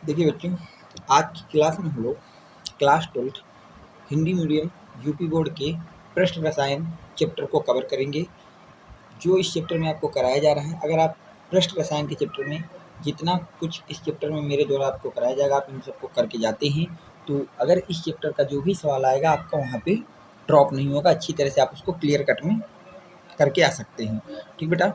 देखिए बच्चों, आज की क्लास में हम लोग class 12 Hindi medium UP board के पृष्ठ रसायन चैप्टर को कवर करेंगे। जो इस चैप्टर में आपको कराया जा रहा है, अगर आप पृष्ठ रसायन के चैप्टर में जितना कुछ इस चैप्टर में मेरे द्वारा आपको कराया जाएगा, आप इन सबको करके जाते हैं तो अगर इस चैप्टर का जो भी सवाल आएगा आपका वहाँ पे ड्रॉप नहीं होगा, अच्छी तरह से आप उसको क्लियर कट में करके आ सकते हैं। ठीक बेटा,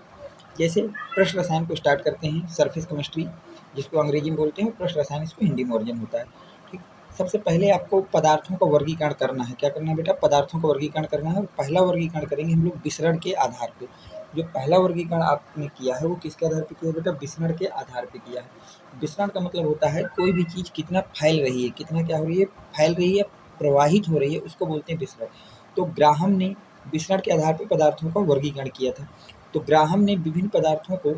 जैसे पृष्ठ रसायन को स्टार्ट करते हैं। सरफेस केमिस्ट्री जिसको अंग्रेजी में बोलते हैं, पृष्ठ रसायन इसको हिंदी में ओरिजिन होता है। ठीक, सबसे पहले आपको पदार्थों का वर्गीकरण करना है। क्या करना है बेटा? पदार्थों का वर्गीकरण करना है। पहला वर्गीकरण करेंगे हम लोग विसरण के आधार पे। जो पहला वर्गीकरण आपने किया है वो किसके आधार पे किया है बेटा? विसरण के आधार पे किया है। विसरण का मतलब होता है कोई भी चीज़ कितना फैल रही है, कितना क्या हो रही है, फैल रही है, प्रवाहित हो रही है, उसको बोलते हैं विसरण। तो ग्राहम ने विसरण के आधार पर पदार्थों का वर्गीकरण किया था। तो ग्राहम ने विभिन्न पदार्थों को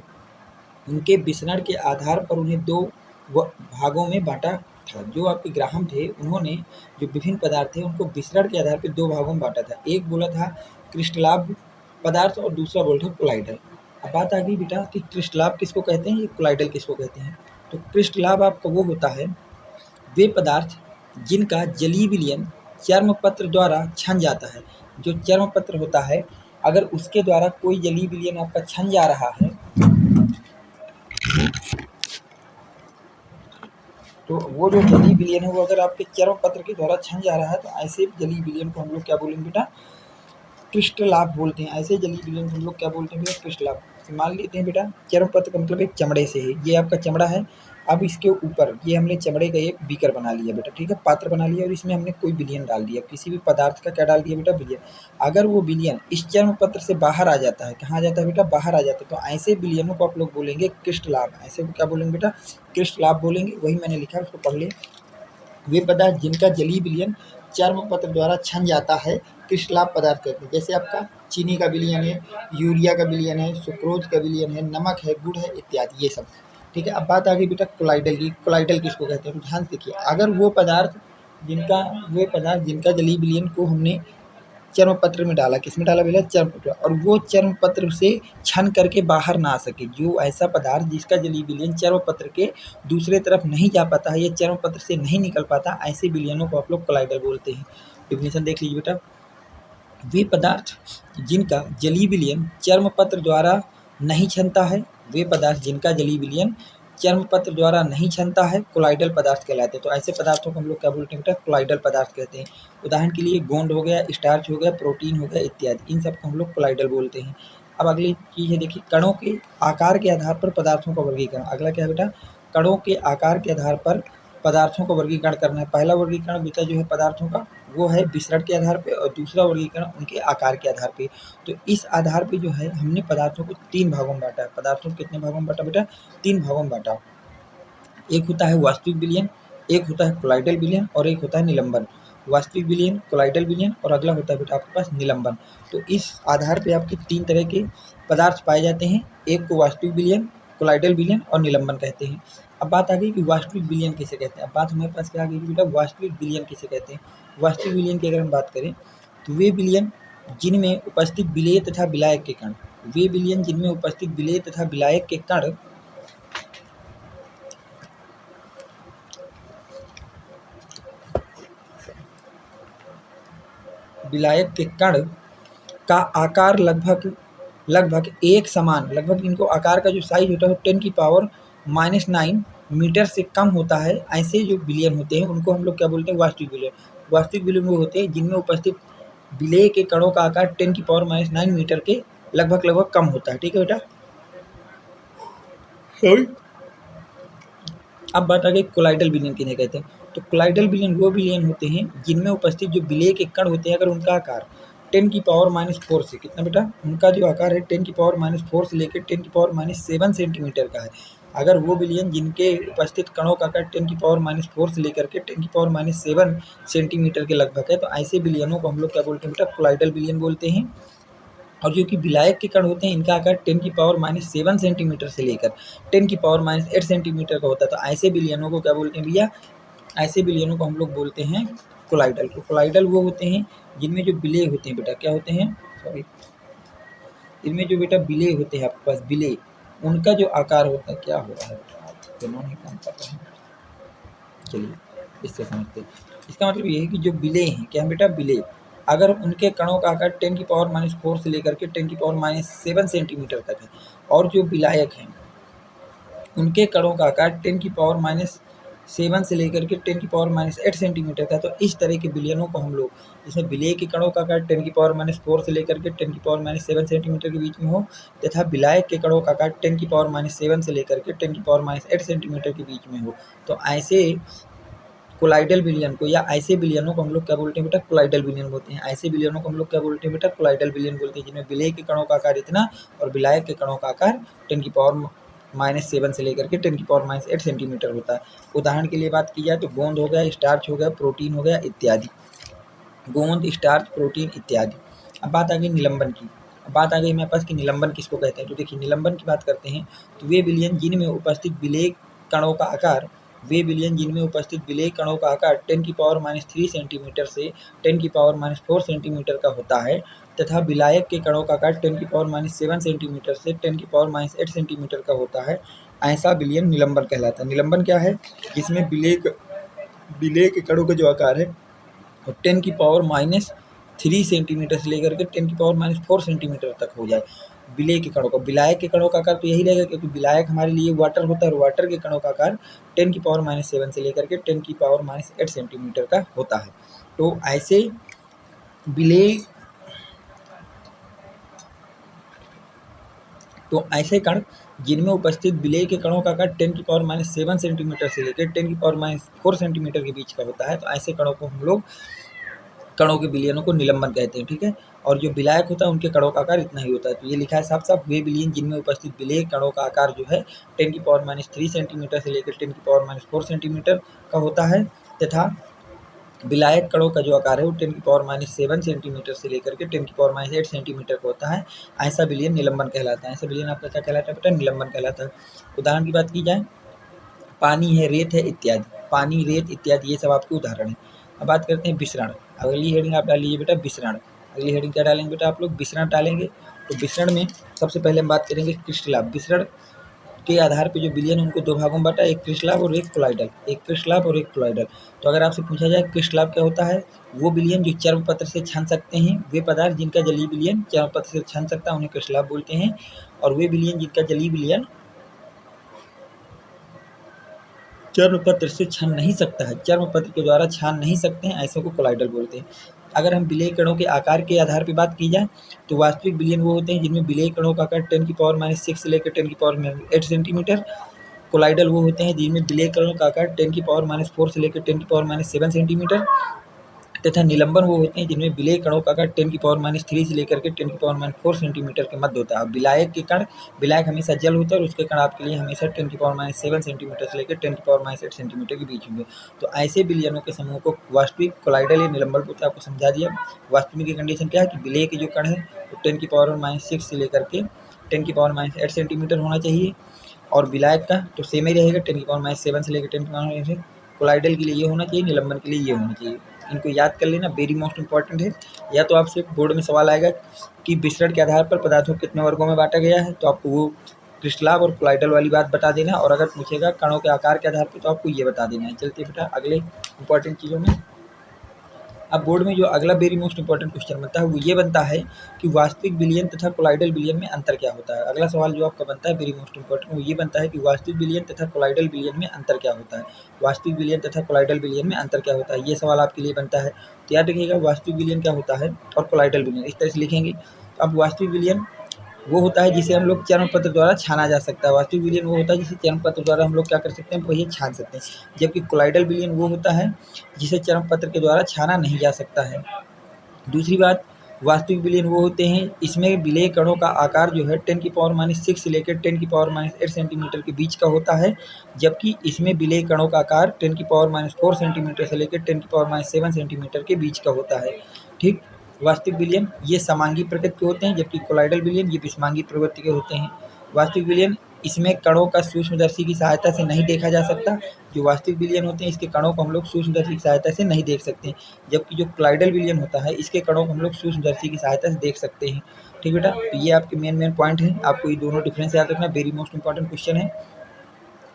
उनके विसरण के आधार पर उन्हें दो भागों में बांटा था। जो आपके ग्राहम थे उन्होंने जो विभिन्न पदार्थ थे उनको विसरण के आधार पर दो भागों में बांटा था। एक बोला था क्रिस्टलाभ पदार्थ और दूसरा बोला था कोलाइडल। अब बात आ गई बेटा कि क्रिस्टलाभ किसको कहते हैं, ये कोलाइडल किसको कहते हैं। तो क्रिस्टलाभ आपका वो होता है वे पदार्थ जिनका जलीय विलयन चर्मपत्र द्वारा छन जाता है। जो चर्मपत्र होता है अगर उसके द्वारा कोई जलीय विलयन आपका छन जा रहा है तो वो जो जलीय विलयन है वो अगर आपके चर्मपत्र के द्वारा छन जा रहा है तो ऐसे जलीय विलयन को हम लोग क्या बोलेंगे बेटा? क्रिस्टलाभ बोलते हैं। ऐसे जलीय विलयन को हम लोग क्या बोलते हैं बेटा? क्रिस्टलाभ। मान लेते हैं बेटा चर्मपत्र का मतलब एक चमड़े से है, ये आपका चमड़ा है। अब इसके ऊपर ये हमने चमड़े का एक बीकर बना लिया बेटा, ठीक है, पात्र बना लिया और इसमें हमने कोई विलयन डाल दिया, किसी भी पदार्थ का क्या डाल दिया बेटा? विलयन। अगर वो विलयन इस चर्मपत्र से बाहर आ जाता है, कहाँ आ जाता है बेटा? बाहर आ जाता है, तो ऐसे विलयनों को आप लोग बोलेंगे क्रिस्टलाभ। ऐसे को क्या बोलेंगे बेटा? क्रिस्टलाभ बोलेंगे। वही मैंने लिखा है, उसको पढ़ ले। वे पदार्थ जिनका जलीय विलयन चर्मपत्र द्वारा छन जाता है क्रिस्टलाभ पदार्थ कहते हैं। जैसे आपका चीनी का विलयन है, यूरिया का विलयन है, सुक्रोज का विलयन है, नमक है, गुड़ है इत्यादि, ये सब। ठीक है, अब बात आ गई बेटा कोलाइडल की। कोलाइडल किसको कहते हैं? तो ध्यान से देखिए, अगर वो पदार्थ जिनका जलीय विलयन को हमने चर्मपत्र में डाला, किसमें डाला बेटा? चर्मपत्र, और वो चर्मपत्र से छन करके बाहर ना आ सके, जो ऐसा पदार्थ जिसका जलीय विलयन चर्मपत्र के दूसरे तरफ नहीं जा पाता है या चर्मपत्र से नहीं निकल पाता, ऐसे विलयनों को आप लोग कोलाइडल बोलते हैं। डेफिनेशन देख लीजिए बेटा, वे पदार्थ जिनका जलीय विलयन चर्मपत्र द्वारा नहीं छनता है, वे पदार्थ जिनका जलीय विलयन चर्मपत्र द्वारा नहीं छनता है कोलाइडल पदार्थ कहलाते हैं। तो ऐसे पदार्थों को हम लोग क्या बोलते हैं बेटा? कोलाइडल पदार्थ कहते हैं। उदाहरण के लिए गोंद हो गया, स्टार्च हो गया, प्रोटीन हो गया इत्यादि, इन सबको हम लोग कोलाइडल बोलते हैं। अब अगली चीज़ है, देखिए कणों के आकार के आधार पर पदार्थों का वर्गीकरण। अगला क्या है बेटा? कणों के आकार के आधार पर पदार्थों का वर्गीकरण करना है। पहला वर्गीकरण बेटा जो है पदार्थों का वो है विसरण के आधार पे और दूसरा वर्गीकरण उनके आकार के आधार पे। तो इस आधार पे जो है हमने पदार्थों को 3 भागों में बांटा है। पदार्थों को कितने भागों में बांटा बेटा? 3 भागों में बांटा। एक होता है वास्तविक विलयन, एक होता है कोलाइडल विलयन और एक होता है निलंबन। वास्तविक विलयन, कोलाइडल विलयन और अगला होता है बेटा आपके पास निलंबन। तो इस आधार पे आपके 3 तरह के पदार्थ पाए जाते हैं। एक को वास्तविक विलयन, कोलाइडल विलयन और निलंबन कहते हैं। अब बात आ गई कि वास्तविक विलयन किसे कहते हैं। अब बात हमारे पास क्या आ गई बेटा? वास्तविक विलयन किसे कहते हैं। वास्तविक विलयन की अगर हम बात करें तो वे विलयन जिनमें उपस्थित विलेय तथा विलायक के कण, वे विलयन जिनमें उपस्थित विलेय तथा विलायक के कण विलायक के कण का आकार लगभग एक समान, लगभग इनको आकार का जो साइज होता है 10⁻⁹ मीटर से कम होता है, ऐसे जो विलयन होते हैं उनको हम लोग क्या बोलते हैं? वास्तविक विलयन। वास्तविक विलयन वो होते हैं जिनमें उपस्थित विलेय के कणों का आकार 10⁻⁹ मीटर के लगभग कम होता है। ठीक है बेटा, अब बात आ गई कोलाइडल विलयन किन्हें कहते हैं। तो कोलाइडल विलयन वो विलयन होते हैं जिनमें उपस्थित जो विलेय के कण होते हैं अगर उनका आकार 10⁻⁴ से, कितना बेटा? उनका जो आकार है 10⁻⁴ से लेकर 10⁻⁷ सेंटीमीटर का है। अगर वो विलयन जिनके उपस्थित कणों का आकार 10⁻⁴ से लेकर के 10⁻⁷ सेंटीमीटर के लगभग है, तो ऐसे विलयनों को हम लोग क्या बोलते हैं बेटा? कोलाइडल विलयन बोलते हैं। और जो कि विलायक के कण होते हैं इनका आकार 10⁻⁷ सेंटीमीटर से लेकर 10⁻⁸ सेंटीमीटर का होता है। तो ऐसे विलयनों को क्या बोलते हैं भैया? ऐसे विलयनों को हम लोग बोलते हैं कोलाइडल। तो कोलाइडल वो होते हैं जिनमें जो विलेय होते हैं बेटा, क्या होते हैं? सॉरी, इनमें जो बेटा विलेय होते हैं आपके पास, विलेय, उनका जो आकार होता है, क्या हो रहा है बेटा? दोनों ही काम कर रहे हैं। चलिए इससे समझते हैं। इसका मतलब ये है कि जो बिले हैं, क्या बेटा, बिले, अगर उनके कणों का आकार 10⁻⁴ से लेकर के 10⁻⁷ सेंटीमीटर तक है, और जो विलायक हैं उनके कणों का आकार 10⁻⁷ से लेकर के 10⁻⁸ सेंटीमीटर का, तो इस तरह के बिलियनों को हम लोग, जिसमें विलेय के कणों का आकार 10⁻⁴ से लेकर के 10⁻⁷ सेंटीमीटर के बीच में हो, तथा विलायक के कणों का आकार 10⁻⁷ से लेकर के 10⁻⁸ सेंटीमीटर के बीच में हो, तो ऐसे कोलाइडल विलयन को, या ऐसे विलयनों को हम लोग क्या बोलते हैं बेटा, कोलाइडल विलयन बोलते हैं। ऐसे विलयनों को हम लोग क्या बोलते हैं बेटा, कोलाइडल विलयन बोलते हैं, जिनमें विलेय के कणों का आकार इतना और विलायक के कणों का आकार 10⁻⁷ से लेकर के 10⁻⁸ सेंटीमीटर होता है। उदाहरण के लिए बात की जाए तो गोंद हो गया, स्टार्च हो गया, प्रोटीन हो गया इत्यादि। गोंद, स्टार्च, प्रोटीन इत्यादि। अब बात आ गई निलंबन की। अब बात आ गई हमारे पास कि निलंबन किसको कहते हैं। तो देखिए, निलंबन की बात करते हैं तो वे विलयन जिनमें उपस्थित विलेय कणों का आकार 10⁻³ सेंटीमीटर से 10⁻⁴ सेंटीमीटर का होता है, तथा विलायक के कणों का आकार 10⁻⁷ सेंटीमीटर से 10⁻⁸ सेंटीमीटर का होता है, ऐसा विलयन निलंबन कहलाता है। निलंबन क्या है, जिसमें विलेय के कणों का जो आकार है वो 10⁻³ सेंटीमीटर से लेकर के 10⁻⁴ सेंटीमीटर तक हो जाए। विलेय के कणों का, विलायक के कणों का आकार तो यही रहेगा, क्योंकि विलायक हमारे लिए वाटर होता है, और वाटर के कणों का आकार 10⁻⁷ से लेकर के 10⁻⁸ सेंटीमीटर का होता है। तो ऐसे विलेय, तो ऐसे कण जिनमें उपस्थित विलेय के कणों का आकार 10⁻⁷ सेंटीमीटर से लेकर 10⁻⁴ सेंटीमीटर के बीच का होता है, तो ऐसे कणों को हम लोग, कणों के विलयनों को निलंबन कहते हैं। ठीक है, और जो विलायक होता है उनके कणों का आकार इतना ही होता है। तो ये लिखा है साफ साफ, वे विलयन जिनमें उपस्थित विलेय कणों का आकार जो है 10⁻³ सेंटीमीटर से लेकर 10⁻⁴ सेंटीमीटर का होता है, तथा विलायक कणों का जो आकार है वो 10⁻⁷ सेंटीमीटर से लेकर के 10⁻⁸ सेंटीमीटर का होता है, ऐसा विलयन निलंबन कहलाता है। ऐसा विलयन आपका क्या कहलाता है बेटा, निलंबन कहलाता है। उदाहरण की बात की जाए, पानी है, रेत है इत्यादि। पानी, रेत इत्यादि ये सब आपके उदाहरण हैं। अब बात करते हैं विसरण। अगली हेडिंग आप डाल लीजिए बेटा, विसरण। अगली हेडिंग क्या डालेंगे बेटा आप लोग, विसरण डालेंगे। तो विसरण में सबसे पहले हम बात करेंगे क्रिस्टलाभ। विसरण के आधार पे जो विलयन उनको दो भागों में बांटा, एक क्रिस्टलाभ और एक कोलाइडल। एक क्रिस्टलाभ और एक कोलाइडल। तो अगर आपसे पूछा जाए क्रिस्टलाभ क्या होता है, वो विलयन जो चर्म पत्र से छन सकते हैं, वे पदार्थ जिनका जलीय विलयन चर्म पत्र से छन सकता है उन्हें क्रिस्टलाभ बोलते हैं, और वे विलयन जिनका जलीय विलयन चर्म पत्र से छन नहीं सकता है, चर्म पत्र के द्वारा छान नहीं सकते हैं, ऐसे को कोलाइडल बोलते हैं। अगर हम विलेय कणों के आकार के आधार पर बात की जाए तो वास्तविक विलयन वो होते हैं जिनमें विलेय कणों का आकार 10⁻⁶ से लेकर 10⁻⁸ सेंटीमीटर। कोलाइडल वो होते हैं जिनमें विलेय कणों का आकार 10⁻⁴ से लेकर 10⁻⁷ सेंटीमीटर, तथा निलंबन वो होते हैं जिनमें विलेय कणों का आकार 10⁻³ से लेकर के 10⁻⁴ सेंटीमीटर के मध्य होता है। अब विलायक के कण, विलायक हमेशा जल होता है और उसके कण आपके लिए हमेशा 10⁻⁷ सेंटीमीटर से लेकर 10⁻⁸ सेंटीमीटर के बीच होंगे। तो ऐसे विलयनों के समूह को वास्तविक, कोलाइडल या निलंबन बोलते हैं। आपको समझा दिया। वास्तविक की कंडीशन क्या है कि विलेय के जो कण है वो 10⁻⁻6 से लेकर के 10⁻⁸ सेंटीमीटर होना चाहिए, और विलायक का तो सेम ही रहेगा 10⁻⁷ से लेकर 10⁻⁸। कोलाइडल के लिए ये होना चाहिए, निलंबन के लिए ये होना चाहिए। इनको याद कर लेना, वेरी मोस्ट इंपॉर्टेंट है। या तो आपसे बोर्ड में सवाल आएगा कि विसरण के आधार पर पदार्थों को कितने वर्गों में बांटा गया है, तो आपको वो क्रिस्टलाभ और कोलाइडल वाली बात बता देना, और अगर पूछेगा कणों के आकार के आधार पर तो आपको ये बता देना है। चलते बेटा अगले इंपॉर्टेंट चीज़ों में। अब बोर्ड में जो अगला वेरी मोस्ट इंपॉर्टेंट क्वेश्चन बनता है वो ये बनता है कि वास्तविक विलयन तथा कोलाइडल विलयन में अंतर क्या होता है। अगला सवाल जो आपका बनता है वेरी मोस्ट इंपॉर्टेंट, वो ये बनता है कि वास्तविक विलयन तथा कोलाइडल विलयन में अंतर क्या होता है। वास्तविक विलयन तथा कोलाइडल विलयन में अंतर क्या होता है, ये सवाल आपके लिए बनता है। तो याद रखिएगा, वास्तविक विलयन क्या होता है और कोलाइडल विलयन, इस तरह से लिखेंगे। अब वास्तविक विलयन वो होता है जिसे हम लोग चर्म पत्र द्वारा छाना जा सकता है। वास्तविक विलयन वो होता है जिसे चर्म पत्र द्वारा हम लोग क्या कर सकते हैं, वही छान सकते हैं। जबकि कोलाइडल विलयन वो होता है जिसे चर्म पत्र के द्वारा छाना नहीं जा सकता है। दूसरी बात, वास्तविक विलयन वो होते हैं इसमें विलेय कणों का आकार जो है 10⁻⁶ से लेकर 10⁻⁸ सेंटीमीटर के बीच का होता है, जबकि इसमें विलेय कणों का आकार 10⁻⁴ सेंटीमीटर से लेकर 10⁻⁷ सेंटीमीटर के बीच का होता है। ठीक, वास्तविक विलयन ये समांगी प्रकृति के होते हैं, जबकि कोलाइडल विलयन ये विषमांगी प्रवृत्ति के होते हैं। वास्तविक विलयन इसमें कणों का सूक्ष्मदर्शी की सहायता से नहीं देखा जा सकता। जो वास्तविक विलयन होते हैं इसके कणों को हम लोग सूक्ष्मदर्शी की सहायता से नहीं देख सकते, जबकि जो कोलाइडल विलयन होता है इसके कणों को हम लोग सूक्ष्मदर्शी की सहायता से देख सकते हैं। ठीक बेटा, तो ये आपके मेन पॉइंट है, आपको ये दोनों डिफरेंस याद रखना, वेरी मोस्ट इंपॉर्टेंट क्वेश्चन है।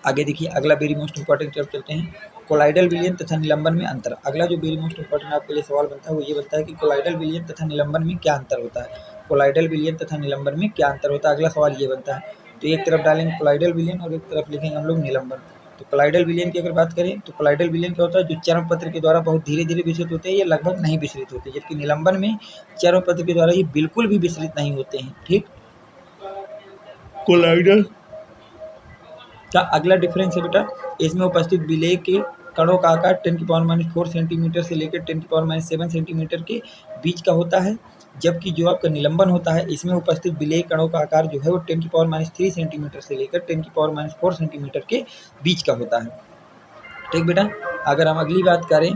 आगे देखिए अगला वेरी मोस्ट इंपॉर्टेंट तरफ चलते हैं, कोलाइडल विलयन तथा निलंबन में अंतर। अगला जो वेरी मोस्ट इंपॉर्टेंट आपके लिए सवाल बनता है वो ये बनता है कि कोलाइडल विलयन तथा निलंबन में क्या अंतर होता है। कोलाइडल विलयन तथा निलंबन में क्या अंतर होता है, अगला सवाल ये बनता है। तो एक तरफ डालेंगे कोलाइडल विलयन और एक तरफ लिखेंगे हम लोग निलंबन। तो कोलाइडल विलयन की अगर बात करें तो कोलाइडल विलयन क्या होता है, जो चर्म पत्र के द्वारा बहुत धीरे धीरे विसरित होते हैं, ये लगभग नहीं विसरित होते, जबकि निलंबन में चर्म पत्र के द्वारा ये बिल्कुल भी विसरित नहीं होते हैं। ठीक, कोलाइडल का अगला डिफरेंस है बेटा, इसमें उपस्थित विलेय के कणों का आकार 10⁻⁴ सेंटीमीटर से लेकर 10⁻⁷ सेंटीमीटर के बीच का होता है, जबकि जो आपका निलंबन होता है इसमें उपस्थित विलेय कणों का आकार जो है वो 10⁻³ सेंटीमीटर से लेकर 10⁻⁴ सेंटीमीटर के बीच का होता है। ठीक बेटा, अगर हम अगली बात करें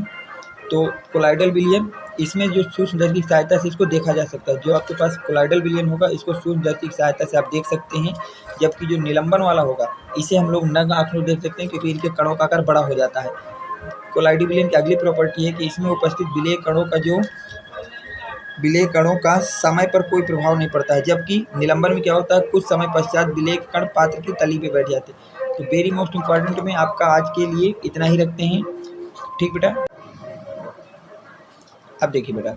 तो कोलाइडल विलयन, इसमें जो सूक्ष्मदर्शी की सहायता से इसको देखा जा सकता है। जो आपके पास कोलाइडल विलयन होगा इसको सूक्ष्मदर्शी की सहायता से आप देख सकते हैं, जबकि जो निलंबन वाला होगा इसे हम लोग नग्न आँखों देख सकते हैं क्योंकि इनके कणों का आकार बड़ा हो जाता है। कोलाइडल विलयन की अगली प्रॉपर्टी है कि इसमें उपस्थित विलेय कणों का समय पर कोई प्रभाव नहीं पड़ता है, जबकि निलंबन में क्या होता है, कुछ समय पश्चात विलेय कण पात्र की तली पे बैठ जाते हैं। तो वेरी मोस्ट इंपॉर्टेंट में आपका आज के लिए इतना ही रखते हैं। ठीक बेटा, अब देखिए बेटा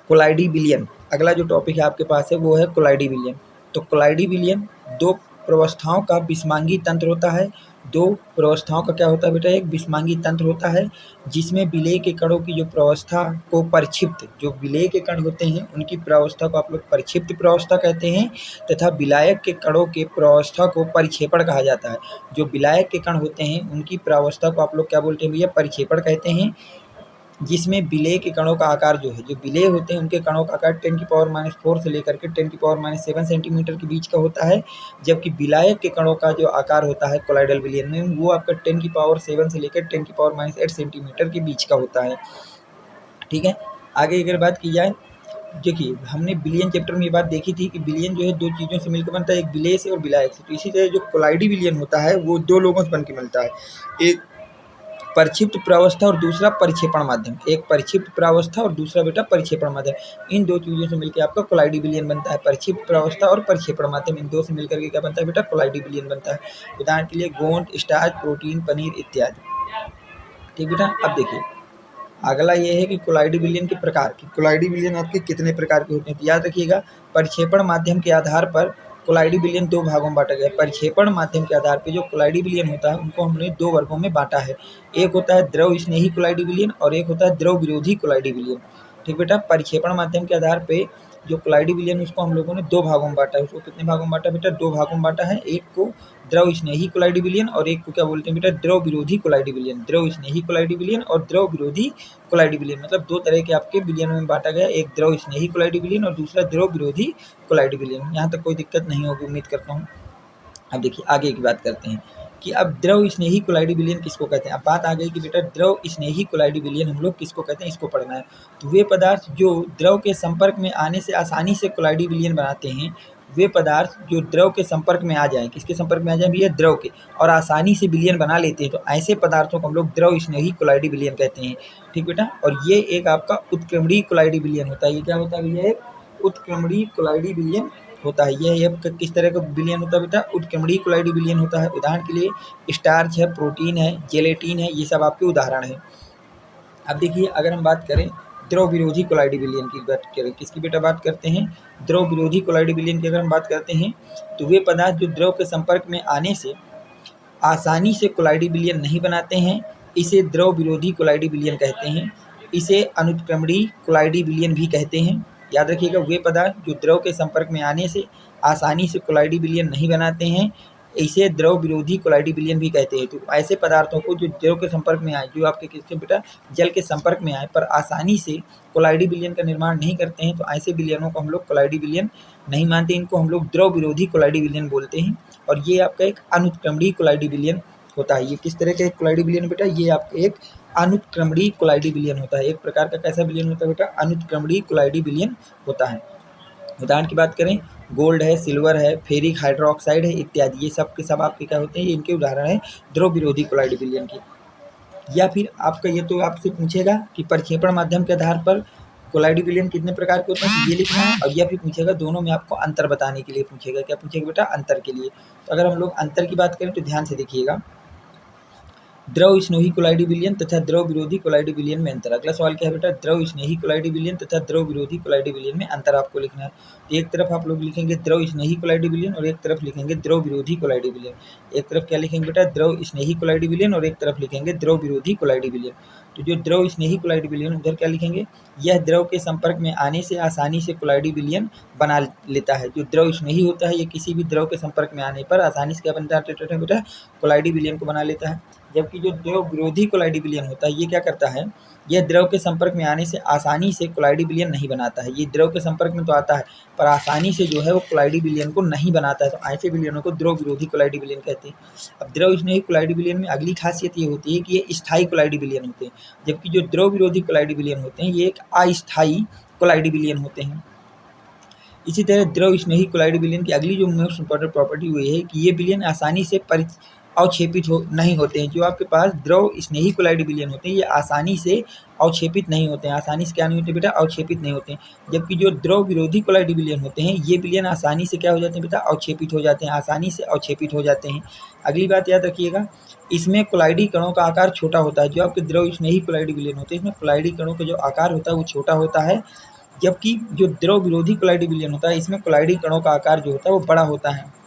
कोलाइडी विलयन, अगला जो टॉपिक है आपके पास है वो है कोलाइडी विलयन। तो कोलाइडी विलयन दो प्रवस्थाओं का विषमांगी तंत्र होता है। दो प्रवस्थाओं का क्या होता है बेटा, एक विषमांगी तंत्र होता है जिसमें विलेय के कणों की जो प्रवस्था को परिक्षिप्त, जो विलेय के कण होते हैं उनकी प्रवस्था को आप लोग परिक्षिप्त प्रवस्था कहते हैं, तथा विलायक के कणों के प्रवस्था को परिक्षेपण कहा जाता है। जो विलायक के कण होते हैं उनकी प्रवस्था को आप लोग क्या बोलते हैं भैया, परिक्षेपण कहते हैं, जिसमें विलेय के कणों का आकार जो है, जो विलेय होते हैं उनके कणों का आकार 10⁻⁴ से लेकर के 10⁻⁷ सेंटीमीटर के बीच का होता है, जबकि विलायक के कणों का जो आकार होता है कोलाइडल विलयन में वो आपका 10⁻⁷ से लेकर 10⁻⁸ सेंटीमीटर के बीच का होता है। ठीक है, आगे अगर बात की जाए, देखिए हमने विलयन चैप्टर में ये बात देखी थी कि विलयन जो है दो चीज़ों से मिलकर बनता है, एक विलेय से और विलायक से। तो इसी तरह जो कोलाइडी विलयन होता है वो दो लोगों से बनकर मिलता है, एक परिक्षिप्त प्रावस्था और दूसरा परिक्षेपण माध्यम। एक परिक्षिप्त प्रावस्था और दूसरा बेटा परिक्षेपण माध्यम, इन दो चीज़ों से मिलकर आपका कोलाइडी विलयन बनता है। परिक्षिप्त प्रावस्था और परिक्षेपण माध्यम, इन दो से मिलकर के क्या बनता है बेटा, कोलाइडी विलयन बनता है। उदाहरण के लिए गोंद, स्टार्च, प्रोटीन, पनीर इत्यादि। ठीक बेटा, अब देखिए अगला ये है कि कोलाइडी विलयन के प्रकार, की कोलाइडी विलयन आपके कितने प्रकार के होते हैं। तो याद रखिएगा, परिक्षेपण माध्यम के आधार पर कोलाइडी विलयन दो भागों में बांटा गया है। परिक्षेपण माध्यम के आधार पर जो कोलाइडी विलयन होता है उनको हमने दो वर्गों में बांटा है, एक होता है द्रव स्नेही कोलाइडी विलयन और एक होता है द्रव विरोधी कोलाइडी विलयन। ठीक बेटा, परिक्षेपण माध्यम के आधार पे जो कोलाइडी विलयन उसको हम लोगों ने दो भागों में बांटा है। उसको कितने भागों में बांटा बेटा, दो भागों में बांटा है। एक को द्रव स्नेही कोलाइडी विलयन और एक को क्या बोलते हैं बेटा, द्रव विरोधी कोलाइडी विलयन। द्रव स्नेही कोलाइडी विलयन और द्रव विरोधी कोलाइडी विलयन, मतलब दो तरह के आपके विलयन में बांटा गया, एक द्रव स्नेही कोलाइडी विलयन और दूसरा द्रव विरोधी कोलाइडी विलयन। यहाँ तक कोई दिक्कत नहीं होगी उम्मीद करता हूँ। अब देखिए आगे की बात करते हैं कि अब द्रव स्नेही कोलाइडी विलयन किसको कहते हैं। अब बात आ गई कि बेटा द्रव स्नेही कोलाइडी विलयन हम लोग किसको कहते हैं, इसको पढ़ना है। तो वे पदार्थ जो द्रव के संपर्क में आने से आसानी से कोलाइडी विलयन बनाते हैं, वे पदार्थ जो द्रव के संपर्क में आ जाएं, किसके संपर्क में आ जाएं भैया, द्रव के, और आसानी से विलयन बना लेते हैं, तो ऐसे पदार्थों को हम लोग द्रव स्नेही कोलाइडी विलयन कहते हैं। ठीक बेटा, और ये एक आपका उत्क्रमणीय कोलाइडी विलयन होता है। ये क्या होता है भैया, एक उत्क्रमणीय कोलाइडी विलयन होता है। यह किस तरह का विलयन होता है बेटा, उत्क्रमणीय कोलाइडी विलयन होता है। उदाहरण के लिए स्टार्च है, प्रोटीन है, जेलेटिन है, ये सब आपके उदाहरण हैं। अब देखिए अगर हम बात करें द्रव विरोधी कोलाइडी विलयन की बात करें, किसकी बेटा बात करते हैं, द्रव विरोधी कोलाइडी विलयन की अगर हम बात करते हैं तो वे पदार्थ जो द्रव के संपर्क में आने से आसानी से कोलाइडी विलयन नहीं बनाते हैं, इसे द्रव विरोधी कोलाइडी विलयन कहते हैं। इसे अनुत्क्रमणीय कोलाइडी विलयन भी कहते हैं। याद रखिएगा, वे पदार्थ जो द्रव के संपर्क में आने से आसानी से कोलाइडी विलयन नहीं बनाते हैं, इसे द्रव विरोधी कोलाइडी विलयन भी कहते हैं। तो ऐसे पदार्थों को जो द्रव के संपर्क में आए, जो आपके किसके बेटा जल के संपर्क में आए पर आसानी से कोलाइडी विलयन का निर्माण नहीं करते हैं, तो ऐसे विलयनों को हम लोग कोलाइडी विलयन नहीं मानते, इनको हम लोग द्रव विरोधी कोलाइडी विलयन बोलते हैं। और ये आपका एक अनुत्क्रमणीय कोलाइडी विलयन होता है। ये किस तरह का एक कोलाइडी विलयन बेटा, ये आपका एक अनुत्क्रमणीय कोलाइडी विलयन होता है। एक प्रकार का कैसा विलयन होता है बेटा, अनुत्क्रमणीय कोलाइडी विलयन होता है। उदाहरण की बात करें, गोल्ड है, सिल्वर है, फेरिक हाइड्रोक्साइड है इत्यादि, ये सब के सब आपके क्या होते हैं, ये इनके उदाहरण हैं द्रव विरोधी कोलाइडी विलयन की। या फिर आपका ये तो आपसे पूछेगा कि परिक्षेपण माध्यम के आधार पर कोलाइडी विलयन कितने प्रकार के होते हैं तो ये लिखना है। और यह भी पूछेगा दोनों में आपको अंतर बताने के लिए पूछेगा। क्या पूछेगा बेटा? अंतर के लिए। तो अगर हम लोग अंतर की बात करें तो ध्यान से देखिएगा, द्रव स्नेही कोलाइडी विलयन तथा द्रव विरोधी कोलाइडी विलयन में अंतर। अगला सवाल क्या है बेटा? द्रव स्नेही कोलाइडी विलयन तथा द्रव विरोधी कोलाइडी विलयन में अंतर आपको लिखना है। तो एक तरफ आप लोग लिखेंगे द्रव स्नेही कोलाइडी विलयन और एक तरफ लिखेंगे द्रव विरोधी कोलाइडी विलयन। एक तरफ क्या लिखेंगे बेटा? द्रव स्नेही कोलाइडी विलयन और एक तरफ लिखेंगे द्रव विरोधी कोलाइडी विलयन। तो जो द्रव स्नेही कोलाइडी विलयन उधर क्या लिखेंगे? यह द्रव के संपर्क में आने से आसानी से कोलाइडी विलयन बना लेता है। जो द्रव स्नेही होता है ये किसी भी द्रव के संपर्क में आने पर आसानी से क्या बनता है बेटा? कोलाइडी विलयन को बना लेता है। जबकि जो द्रव विरोधी कोलाइडी विलयन होता है ये क्या करता है? यह द्रव के संपर्क में आने से आसानी से कोलाइडी विलयन नहीं बनाता है। ये द्रव के संपर्क में तो आता है पर आसानी से जो है वो कोलाइडी विलयन को नहीं बनाता है। तो ऐसे विलयनों को द्रव विरोधी कोलाइडी विलयन कहते हैं। अब द्रव स्नेही कोलाइडी विलयन में अगली खासियत ये होती है कि ये स्थायी कोलाइडी विलयन होते हैं, जबकि जो द्रव विरोधी कोलाइडी विलयन होते हैं ये एक अस्थायी कोलाइडी विलयन होते हैं। इसी तरह द्रव स्नेही कोलाइडी विलयन की अगली जो मोस्ट इंपॉर्टेंट प्रॉपर्टी हुई है कि ये विलयन आसानी से अवक्षेपित नहीं होते हैं। जो आपके पास द्रव स्नेही कोलाइडी विलयन होते हैं ये आसानी से अवक्षेपित नहीं होते हैं। आसानी से क्या नहीं होते बेटा? अवक्षेपित नहीं होते हैं। जबकि जो द्रव विरोधी कोलाइडी विलयन होते हैं ये विलयन आसानी से क्या हो जाते हैं बेटा? अवक्षेपित हो जाते हैं। आसानी से अवक्षेपित हो जाते हैं। अगली बात याद रखिएगा, इसमें कोलाइडी कणों का आकार छोटा होता है। जो आपके द्रव स्नेही कोलाइडी विलयन होते हैं इसमें कोलाइडी कणों का जो आकार होता है वो छोटा होता है, जबकि जो द्रव विरोधी कोलाइडी विलयन होता है इसमें कोलाइडी कणों का आकार जो होता है वो बड़ा होता है।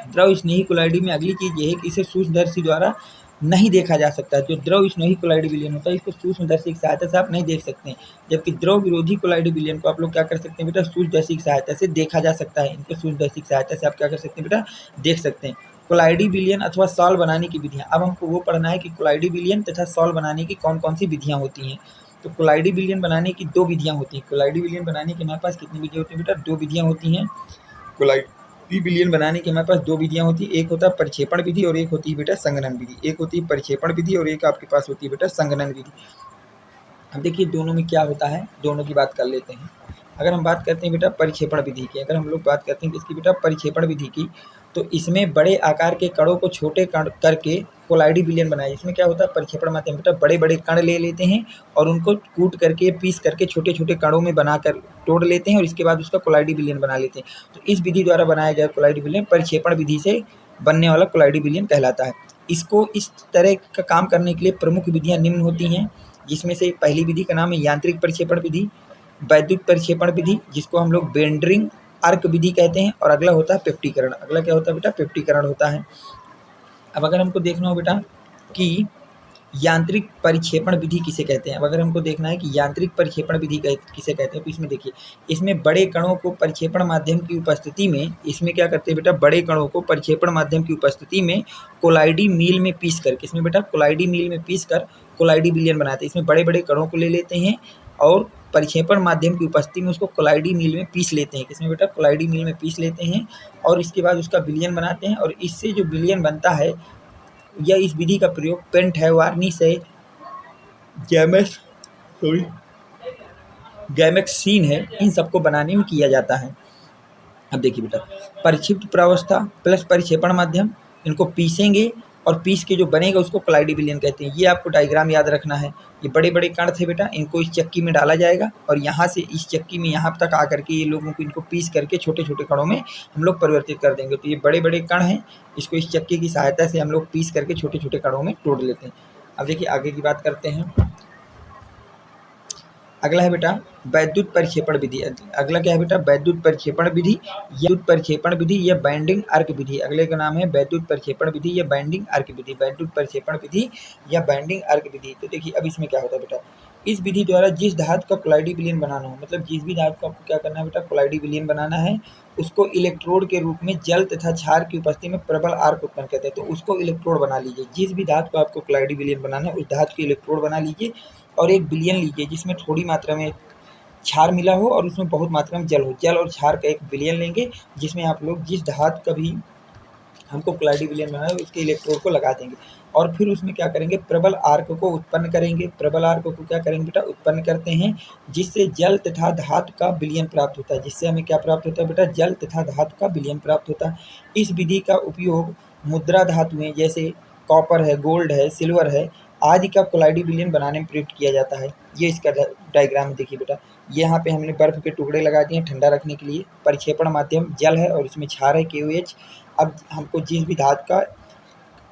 द्रव स्नेही कोलाइडी में अगली चीज़ ये है कि इसे सूक्ष्मदर्शी द्वारा नहीं देखा जा सकता। जो द्रव स्नेही कोलाइडी विलयन होता है इसको सूक्ष्मदर्शी की सहायता से आप नहीं देख सकते हैं, जबकि द्रव विरोधी कोलाइडी विलयन को आप लोग क्या कर सकते हैं बेटा? सूक्ष्मदर्शी की सहायता से देखा जा सकता है। इनको सूक्ष्मदर्शी की सहायता से आप क्या कर सकते हैं बेटा? देख सकते हैं। कोलाइडी विलयन अथवा सॉल बनाने की विधियाँ। अब हमको वो पढ़ना है कि कोलाइडी विलयन तथा सॉल बनाने की कौन कौन सी विधियाँ होती हैं। तो कोलाइडी विलयन बनाने की 2 विधियाँ होती हैं। कोलाइडी विलयन बनाने की हमारे पास कितनी विधियाँ होती हैं बेटा? 2 विधियाँ होती हैं। कोलाइडी विलयन बनाने की हमारे पास 2 विधियाँ होती हैं। एक होता है परिक्षेपण विधि और एक होती है बेटा संघनन विधि। एक होती है परिक्षेपण विधि और एक आपके पास होती है बेटा संघनन विधि। अब देखिए दोनों में क्या होता है, दोनों की बात कर लेते हैं। अगर हम बात करते हैं बेटा परिक्षेपण विधि की, अगर हम लोग बात करते हैं किसकी बेटा? परिक्षेपण विधि की, तो इसमें बड़े आकार के कणों को छोटे कण करके कोलाइडी विलयन बनाए। इसमें क्या होता है? परिक्षेपण माध्यम बेटा बड़े बड़े कण ले लेते हैं और उनको कूट करके पीस करके छोटे छोटे कणों में बनाकर तोड़ लेते हैं और इसके बाद उसका कोलाइडी विलयन बना लेते हैं। तो इस विधि द्वारा बनाया गया कोलाइडी विलयन परिक्षेपण विधि से बनने वाला कोलाइडी विलयन कहलाता है। इसको इस तरह का काम करने के लिए प्रमुख विधियाँ निम्न होती हैं, जिसमें से पहली विधि का नाम है यांत्रिक परिक्षेपण विधि, वैद्युत परिक्षेपण विधि जिसको हम लोग बेंडरिंग आर्क विधि कहते हैं, और अगला होता है पेप्टीकरण। अगला क्या होता है बेटा? पेप्टीकरण होता है। अब अगर हमको देखना हो बेटा कि यांत्रिक परिक्षेपण विधि किसे कहते हैं, अब अगर हमको देखना है कि यांत्रिक परिक्षेपण विधि किसे कहते हैं, तो इसमें देखिए इसमें बड़े कणों को परिक्षेपण माध्यम की उपस्थिति में, इसमें क्या करते हैं बेटा? बड़े कणों को परिक्षेपण माध्यम की उपस्थिति में कोलाइडी मील में पीस करके, इसमें बेटा कोलाइडी मील में पीस कर कोलाइडी विलयन बनाते हैं। इसमें बड़े बड़े कणों को ले लेते हैं और परिक्षेपण माध्यम की उपस्थिति में उसको कोलाइडी मील में पीस लेते हैं। किसमें बेटा? कोलाइडी मील में पीस लेते हैं और इसके बाद उसका विलयन बनाते हैं। और इससे जो विलयन बनता है या इस विधि का प्रयोग पेंट है, वार्निश है, गैमेक्सीन है, इन सबको बनाने में किया जाता है। अब देखिए बेटा परिक्षिप्त प्रावस्था प्लस परिक्षेपण माध्यम, इनको पीसेंगे और पीस के जो बनेगा उसको कोलाइडी विलयन कहते हैं। ये आपको डायग्राम याद रखना है। ये बड़े बड़े कण थे बेटा, इनको इस चक्की में डाला जाएगा और यहाँ से इस चक्की में यहाँ तक आकर के ये लोगों को इनको पीस करके छोटे छोटे कणों में हम लोग परिवर्तित कर देंगे। तो ये बड़े बड़े कण हैं, इसको इस चक्की की सहायता से हम लोग पीस करके छोटे छोटे कणों में तोड़ लेते हैं। अब देखिए आगे की बात करते हैं। अगला है बेटा वैद्युत परिक्षेपण विधि। अगला क्या है बेटा? वैद्युत परिक्षेपण विधि, विद्युत परिक्षेपण विधि या बाइंडिंग आर्क विधि। अगले का नाम है वैद्युत परिक्षेपण विधि या बाइंडिंग आर्क विधि। वैद्युत परिक्षेपण विधि या बाइंडिंग आर्क विधि। तो देखिए अब इसमें क्या होता है बेटा? इस विधि द्वारा जिस धातु का कोलाइडी विलयन बनाना हो, मतलब जिस भी धातु को आपको क्या करना है बेटा? कोलाइडी विलयन बनाना है, उसको इलेक्ट्रोड के रूप में जल तथा क्षार की उपस्थिति में प्रबल आर्क उत्पन्न करते हैं। तो उसको इलेक्ट्रोड बना लीजिए। जिस भी धातु को आपको कोलाइडी विलयन बनाना है उस धातु को इलेक्ट्रोड बना लीजिए और एक विलयन लीजिए जिसमें थोड़ी मात्रा में क्षार मिला हो और उसमें बहुत मात्रा में जल हो। जल और क्षार का एक विलयन लेंगे जिसमें आप लोग जिस धातु का भी हमको कोलाइडी विलयन बनाना है उसके इलेक्ट्रोड को लगा देंगे और फिर उसमें क्या करेंगे? प्रबल आर्क को उत्पन्न करेंगे। प्रबल आर्क को क्या करेंगे बेटा? उत्पन्न करते हैं, जिससे जल तथा धातु का विलयन प्राप्त होता है। जिससे हमें क्या प्राप्त होता है बेटा? जल तथा धातु का विलयन प्राप्त होता है। इस विधि का उपयोग मुद्रा धातुएं जैसे कॉपर है, गोल्ड है, सिल्वर है आदि का कोलाइडी विलयन बनाने में प्रयुक्त किया जाता है। ये इसका डायग्राम देखिए बेटा, ये यहाँ पे हमने बर्फ़ के टुकड़े लगा दिए हैं ठंडा रखने के लिए। परिक्षेपण माध्यम जल है और इसमें क्षार है KOH। अब हमको जिस भी धातु का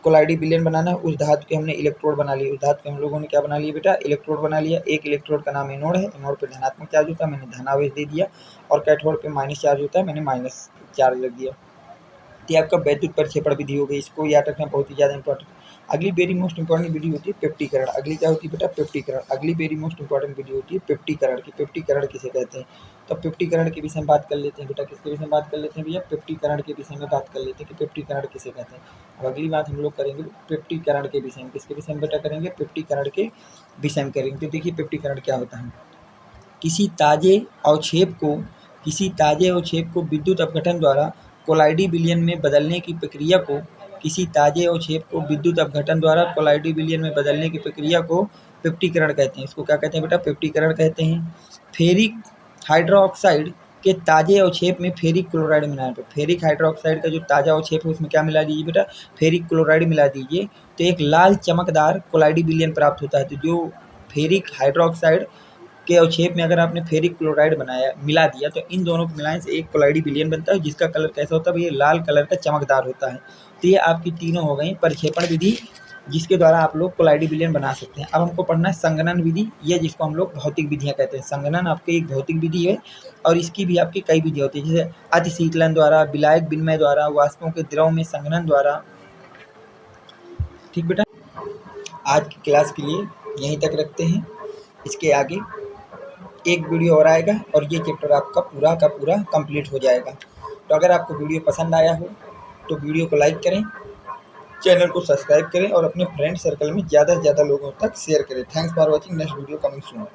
कोलाइडी विलयन बनाना है उस धातु के हमने इलेक्ट्रोड बना लिए। उस धातु के हम लोगों ने क्या बना लिया बेटा, इलेक्ट्रोड बना लिया। एक इलेक्ट्रोड का नाम एनोड है, एनोड पे धनात्मक चार्ज होता है, मैंने धनावेश दे दिया, और कैथोड पे माइनस चार्ज होता है, मैंने माइनस चार्ज रख दिया। तो ये आपका वैद्युत परिक्षेपण विधि हो गई, इसको याद रखना बहुत ही ज़्यादा इंपॉर्टेंट। अगली वेरी मोस्ट इंपॉर्टेंट विधि होती है पेप्टीकरण। अगली क्या होती है बेटा, पेप्टीकरण। अगली वेरी मोस्ट इंपॉर्टेंट विधि होती है पेप्टीकरण की। पेप्टीकरण किसे कहते हैं, तो पेप्टीकरण के विषय में बात कर लेते हैं बेटा। किसके विषय में बात कर लेते हैं भैया, पेप्टीकरण के विषय में बात कर लेते हैं कि पेप्टीकरण किसे कहते हैं। अब अगली बात हम लोग करेंगे पेप्टीकरण के विषय में। किसके विषय में बेटा करेंगे, पेप्टीकरण के विषय में करेंगे। तो देखिए पेप्टीकरण क्या होता है, किसी ताजे अवक्षेप को विद्युत अपघटन द्वारा कोलाइडी विलयन में बदलने की प्रक्रिया को पेप्टीकरण कहते हैं। इसको क्या कहते हैं बेटा, पेप्टीकरण कहते हैं। फेरिक हाइड्रोक्साइड के ताजे अवक्षेप में फेरिक क्लोराइड मिलाने पर, फेरिक हाइड्रोक्साइड का जो ताज़ा अवक्षेप है उसमें क्या मिला दीजिए बेटा, फेरिक क्लोराइड मिला दीजिए, तो एक लाल चमकदार कोलाइडी विलयन प्राप्त होता है। तो जो फेरिक हाइड्रोक्साइड के अवक्षेप में अगर आपने फेरिक क्लोराइड मिला दिया तो इन दोनों को मिलाने से एक कोलाइडी विलयन बनता है, जिसका कलर कैसा होता है भैया, लाल कलर का चमकदार होता है। तो ये आपकी तीनों हो गई परिक्षेपण विधि, जिसके द्वारा आप लोग कोलाइडी विलयन बना सकते हैं। अब हमको पढ़ना है संघनन विधि, ये जिसको हम लोग भौतिक विधियाँ कहते हैं। संघनन आपकी एक भौतिक विधि है और इसकी भी आपकी कई विधि होती है, जैसे अतिशीतलन द्वारा, विलायक विनिमय द्वारा, वाष्पों के द्रव में संघनन द्वारा। ठीक बेटा, आज की क्लास के लिए यहीं तक रखते हैं। इसके आगे एक वीडियो और आएगा और ये चैप्टर आपका पूरा का पूरा कंप्लीट हो जाएगा। तो अगर आपको वीडियो पसंद आया हो तो वीडियो को लाइक करें, चैनल को सब्सक्राइब करें और अपने फ्रेंड सर्कल में ज़्यादा से ज़्यादा लोगों तक शेयर करें। Thanks for watching, next video coming soon.